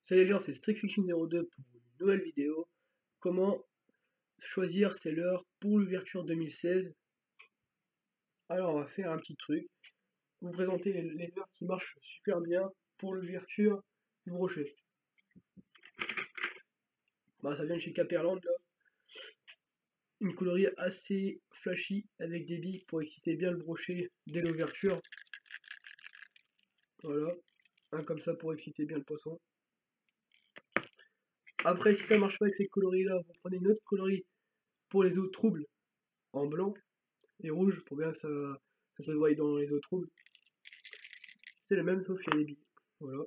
Salut les gens, c'est StrictFiction02 pour une nouvelle vidéo. Comment choisir ses leurres pour l'ouverture 2016. Alors on va faire un petit truc. Vous présenter les leurres qui marchent super bien pour l'ouverture du brochet. Bah, ça vient de chez Caperland là. Une coloris assez flashy avec des billes pour exciter bien le brochet dès l'ouverture. Voilà, un comme ça pour exciter bien le poisson. Après, si ça marche pas avec ces coloris là, vous prenez une autre coloris pour les eaux troubles en blanc et rouge pour bien que ça se voie dans les eaux troubles. C'est le même sauf qu'il y a des billes. Voilà.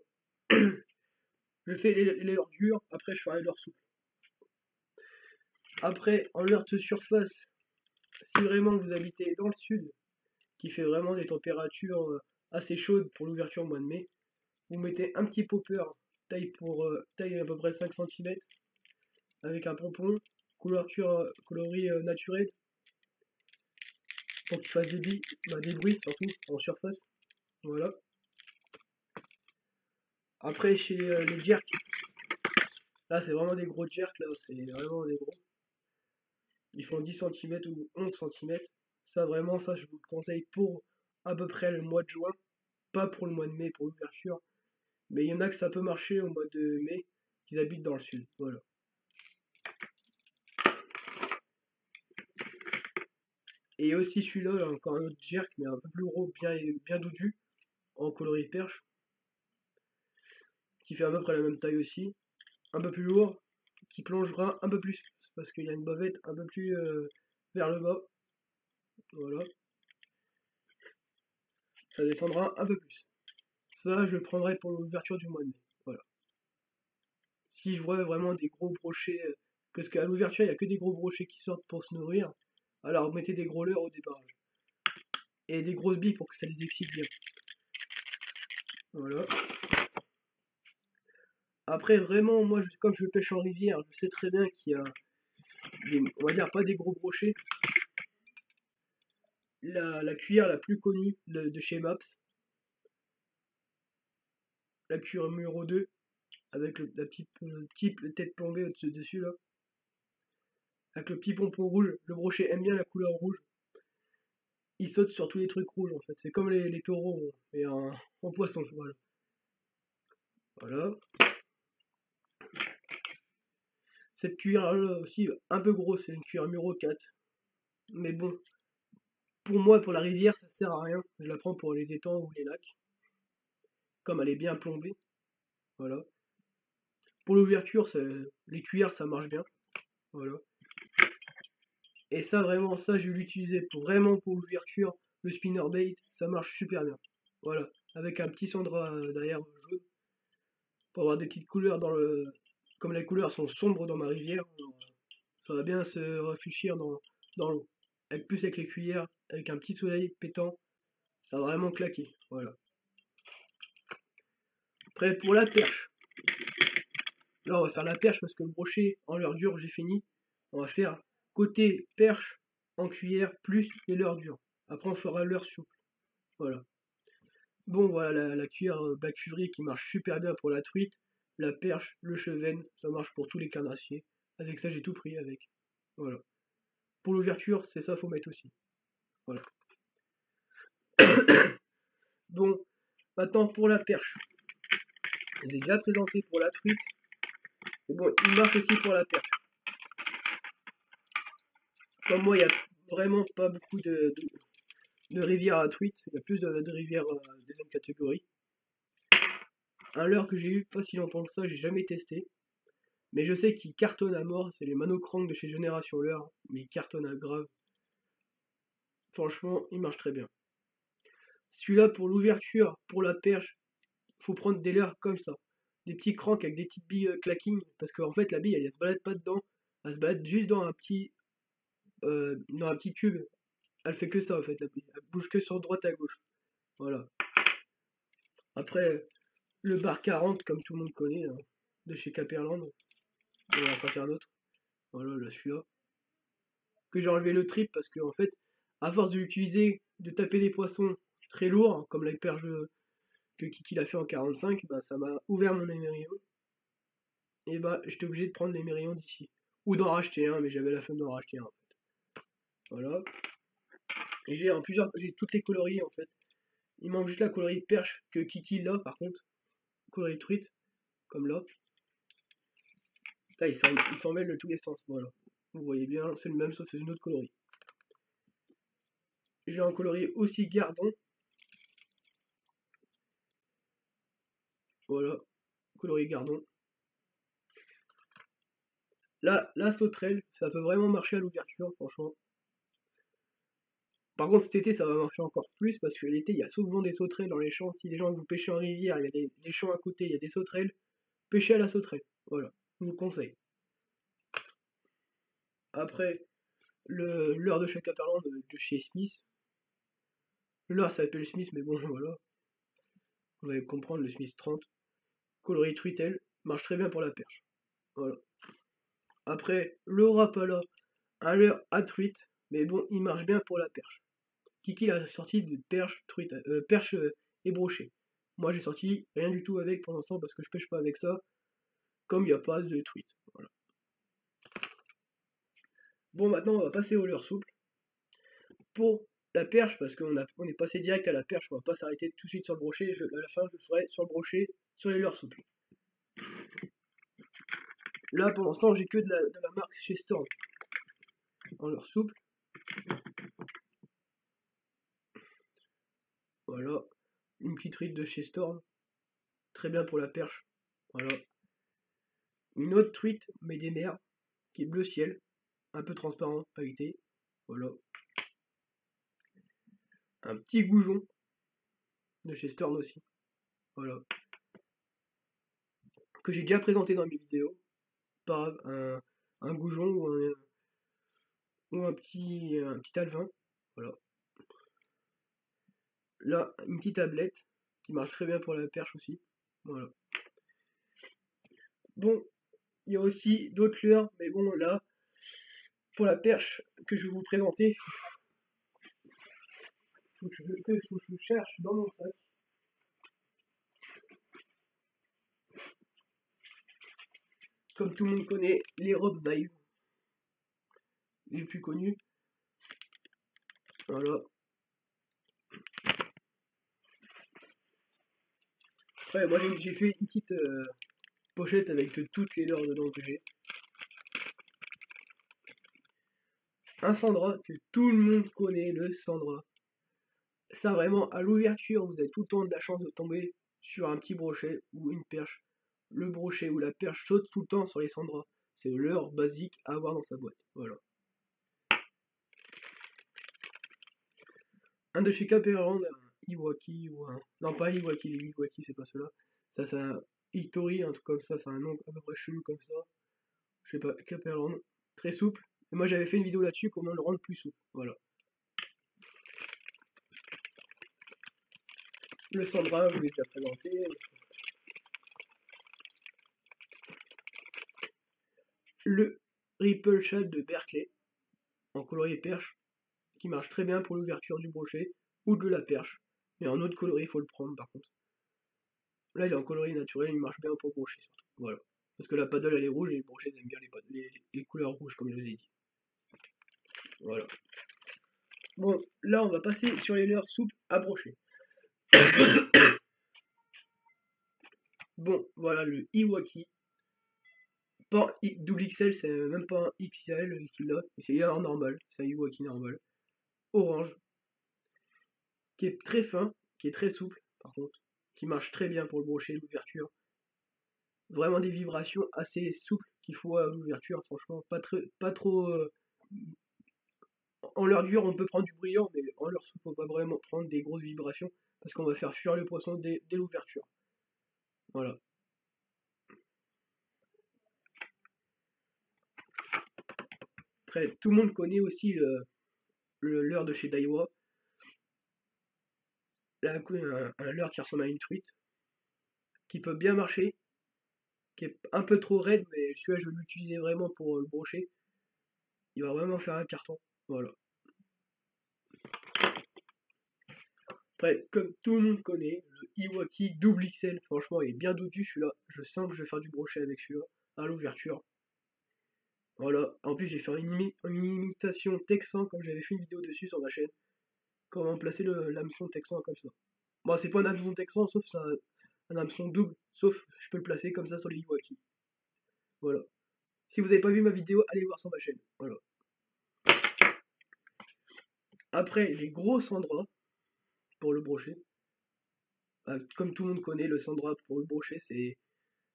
Je fais les leurres dures, après je ferai les leurres souples. Après, en leurre de surface, si vraiment vous habitez dans le sud, qui fait vraiment des températures assez chaudes pour l'ouverture au mois de mai, vous mettez un petit popper, taille à peu près 5 cm, avec un pompon, coloris naturel, pour qu'il fasse des billes, des bruits surtout, en surface. Voilà. Après, chez les jerks, là c'est vraiment des gros jerks, là c'est vraiment des gros. Ils font 10 cm ou 11 cm. Ça vraiment, ça je vous le conseille pour à peu près le mois de juin. Pas pour le mois de mai, pour l'ouverture. Mais il y en a que ça peut marcher au mois de mai, qu'ils habitent dans le sud. Voilà. Et aussi celui-là, encore un autre jerk, mais un peu plus gros, bien dodu, en coloris perche. Qui fait à peu près la même taille aussi. Un peu plus lourd, qui plongera un peu plus, parce qu'il y a une bavette un peu plus vers le bas. Voilà. Ça descendra un peu plus. Ça, je le prendrai pour l'ouverture du mois de mai. Voilà. Si je vois vraiment des gros brochets, parce qu'à l'ouverture, il n'y a que des gros brochets qui sortent pour se nourrir, alors mettez des gros leurres au débarrage. Et des grosses billes pour que ça les excite bien. Voilà. Après, vraiment, moi, comme je pêche en rivière, je sais très bien qu'il y a on va dire pas des gros brochets. La cuillère la plus connue de chez Maps, la cuillère numéro 2, avec la petite tête plombée au-dessus là, avec le petit pompon rouge. Le brochet aime bien la couleur rouge. Il saute sur tous les trucs rouges en fait. C'est comme les taureaux, mais en poisson. Voilà. Voilà. Cette cuillère là aussi, un peu grosse, c'est une cuillère numéro 4. Mais bon, pour moi, pour la rivière, ça sert à rien. Je la prends pour les étangs ou les lacs. Comme elle est bien plombée. Voilà. Pour l'ouverture, les cuillères, ça marche bien. Voilà. Et ça, vraiment, ça, je vais l'utiliser vraiment pour l'ouverture. Le spinnerbait, ça marche super bien. Voilà. Avec un petit cendra derrière jaune. Pour avoir des petites couleurs dans le... Comme les couleurs sont sombres dans ma rivière, ça va bien se réfléchir dans l'eau. Plus avec les cuillères, avec un petit soleil pétant, ça va vraiment claquer. Voilà. Après, pour la perche. Là, on va faire la perche parce que le brochet en leurre dure, j'ai fini. On va faire côté perche en cuillère plus les leurres dures. Après, on fera leurre souple. Voilà. Bon, voilà la cuillère Black Fury qui marche super bien pour la truite. La perche, le chevenne, ça marche pour tous les carnassiers. Avec ça, j'ai tout pris avec. Voilà. Pour l'ouverture, c'est ça, faut mettre aussi. Voilà. Bon, maintenant pour la perche. Je les ai déjà présenté pour la truite. Et bon, il marche aussi pour la perche. Comme moi, il n'y a vraiment pas beaucoup de rivières à truite. Il y a plus de rivières de deuxième catégorie. Un leurre que j'ai eu pas si longtemps que ça, j'ai jamais testé. Mais je sais qu'il cartonne à mort. C'est les Manocrank de chez Génération Leurre. Mais il cartonne à grave. Franchement, il marche très bien. Celui-là, pour l'ouverture, pour la perche, faut prendre des leurres comme ça. Des petits cranks avec des petites billes clacking. Parce qu'en fait, la bille, elle se balade pas dedans. Elle se balade juste dans un petit tube. Elle fait que ça en fait, la bille. Elle bouge que sur droite à gauche. Voilà. Après, le bar 40, comme tout le monde connaît, hein, de chez Caperland. On va en sortir un autre. Voilà, là, celui-là. Que j'ai enlevé le trip parce que, en fait, à force de l'utiliser, de taper des poissons très lourds, comme la perche que Kiki l'a fait en 45, bah, ça m'a ouvert mon émerillon. et bah j'étais obligé de prendre les mes rayons d'ici. Ou d'en racheter un, mais j'avais la flemme d'en racheter un en fait. Voilà. Et j'ai toutes les coloris en fait. Il manque juste la coloris perche que Kiki là par contre. Coloris truite, comme là. Là il s'en mêle de tous les sens, voilà. Vous voyez bien, c'est le même sauf c'est une autre coloris. J'ai un coloris aussi gardon. Voilà, coloris gardon. Là, la sauterelle, ça peut vraiment marcher à l'ouverture, franchement. Par contre, cet été, ça va marcher encore plus parce que l'été, il y a souvent des sauterelles dans les champs. Si les gens vous pêchez en rivière, il y a des champs à côté, il y a des sauterelles. Pêchez à la sauterelle. Voilà, je vous le conseille. Après, le leurre de Chacaperland de chez Smith. Le leurre, ça s'appelle Smith, mais bon, voilà. Vous allez comprendre, le Smith 30. Coloris truitel, marche très bien pour la perche. Voilà. Après, le Rapala, un leurre à truite, mais bon, il marche bien pour la perche. Kiki l'a sorti de perche, truite, perche et brochet. Moi j'ai sorti rien du tout avec pour l'instant parce que je pêche pas avec ça, comme il n'y a pas de truite. Voilà. Bon, maintenant on va passer au leurre souple. Pour la perche, parce qu'on est passé direct à la perche, on va pas s'arrêter tout de suite sur le brochet, à la fin je le ferai sur le brochet, sur les leurres souples. Là pour l'instant j'ai que de la marque chez Storm en leurre souple. Voilà, une petite truite de chez Storm, très bien pour la perche. Voilà. Une autre truite, mais des mers, qui est bleu ciel, un peu transparent, pailleté. Voilà. Un petit goujon de chez Storm aussi. Voilà. Que j'ai déjà présenté dans mes vidéos. Pas un goujon ou un petit alevin. Voilà. Là, une petite tablette qui marche très bien pour la perche aussi. Voilà. Bon, il y a aussi d'autres leurres, mais bon, là, pour la perche que je vais vous présenter, faut que je cherche dans mon sac. Comme tout le monde connaît, les Rob Vibe, les plus connus. Voilà. Ouais, moi j'ai fait une petite pochette avec toutes les leurres dedans que j'ai. Un Sandra que tout le monde connaît, le Sandra. Ça vraiment, à l'ouverture, vous avez tout le temps de la chance de tomber sur un petit brochet ou une perche. Le brochet ou la perche saute tout le temps sur les Sandras. C'est leurre basique à avoir dans sa boîte. Voilà. Un de chez Caperland, un Iwaki ou un... Non, pas Iwaki, les Iwaki, c'est pas cela. Ça, c'est un Hitori, un truc comme ça, c'est un nom à peu près chelou comme ça. Je sais pas, Caperland. Très souple. Et moi, j'avais fait une vidéo là-dessus, comment le rendre plus souple. Voilà. Le Sandra, je vous l'ai déjà présenté. Le Ripple Shad de Berkeley, en coloris perche, qui marche très bien pour l'ouverture du brochet ou de la perche. Mais en autre coloris, il faut le prendre par contre. Là, il est en coloris naturel, il marche bien pour le brochet surtout. Voilà. Parce que la paddle elle est rouge et les brochets aiment bien les couleurs rouges, comme je vous ai dit. Voilà. Bon, là, on va passer sur les leurres souples à brochet. Bon, voilà le Iwaki. Pas double XL, c'est même pas un XL qu'il a, c'est un normal, c'est un Iwaki normal. Orange, qui est très fin, qui est très souple, par contre, qui marche très bien pour le brochet, l'ouverture. Vraiment des vibrations assez souples qu'il faut à l'ouverture, franchement, pas trop... En leurre dure, on peut prendre du brillant, mais en leurre souple, on peut pas vraiment prendre des grosses vibrations, parce qu'on va faire fuir le poisson dès l'ouverture. Voilà. Après, tout le monde connaît aussi le leurre de chez Daiwa. Là, un leurre qui ressemble à une truite, qui peut bien marcher, qui est un peu trop raide, mais celui-là, je vais l'utiliser vraiment pour le brochet. Il va vraiment faire un carton. Voilà. Après, comme tout le monde connaît, le Iwaki double XL, franchement, il est bien dodu celui-là. Je sens que je vais faire du brochet avec celui-là. à l'ouverture. Voilà, en plus j'ai fait une imitation texan, comme j'avais fait une vidéo dessus sur ma chaîne. Comment placer l'hameçon texan comme ça. Bon, c'est pas un hameçon texan, sauf c'est un hameçon double, sauf je peux le placer comme ça sur les Iwaki. Voilà. Si vous n'avez pas vu ma vidéo, allez voir sur ma chaîne. Voilà. Après, les gros Sandra pour le brochet. Comme tout le monde connaît, le Sandra pour le brochet, c'est.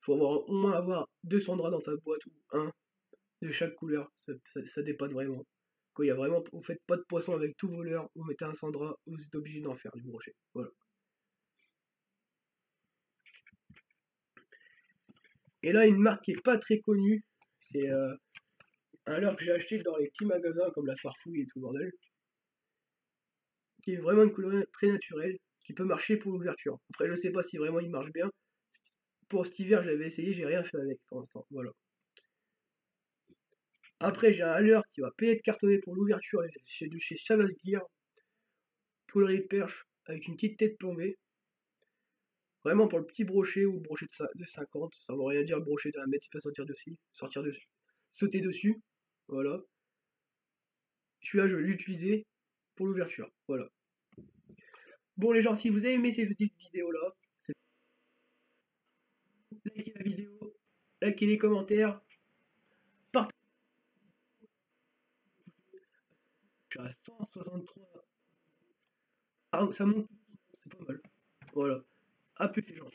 Faut au moins avoir 2 Sandra dans ta boîte ou un de chaque couleur. Ça dépanne vraiment. Quand il y a vraiment. Vous faites pas de poisson avec tous vos leurres, vous mettez un Sandra, vous êtes obligé d'en faire du brochet. Voilà. Et là, une marque qui est pas très connue, c'est un leurre que j'ai acheté dans les petits magasins comme la Farfouille et tout le bordel, qui est vraiment une couleur très naturelle, qui peut marcher pour l'ouverture. Après, je sais pas si vraiment il marche bien. Pour cet hiver, je l'avais essayé, j'ai rien fait avec pour l'instant. Voilà. Après, j'ai un leurre qui va être cartonné pour l'ouverture de chez Chavas Gear, coloris perche, avec une petite tête plombée. Vraiment pour le petit brochet ou le brochet de 50, ça ne veut rien dire le brochet d'1 mètre, tu peux sortir dessus, sauter dessus. Voilà. Celui-là, je vais l'utiliser pour l'ouverture. Voilà. Bon les gens, si vous avez aimé cette petite vidéo là, likez la vidéo, likez les commentaires, partagez. Je suis à 163. Ah, ça monte, c'est pas mal. Voilà. A plus les gens.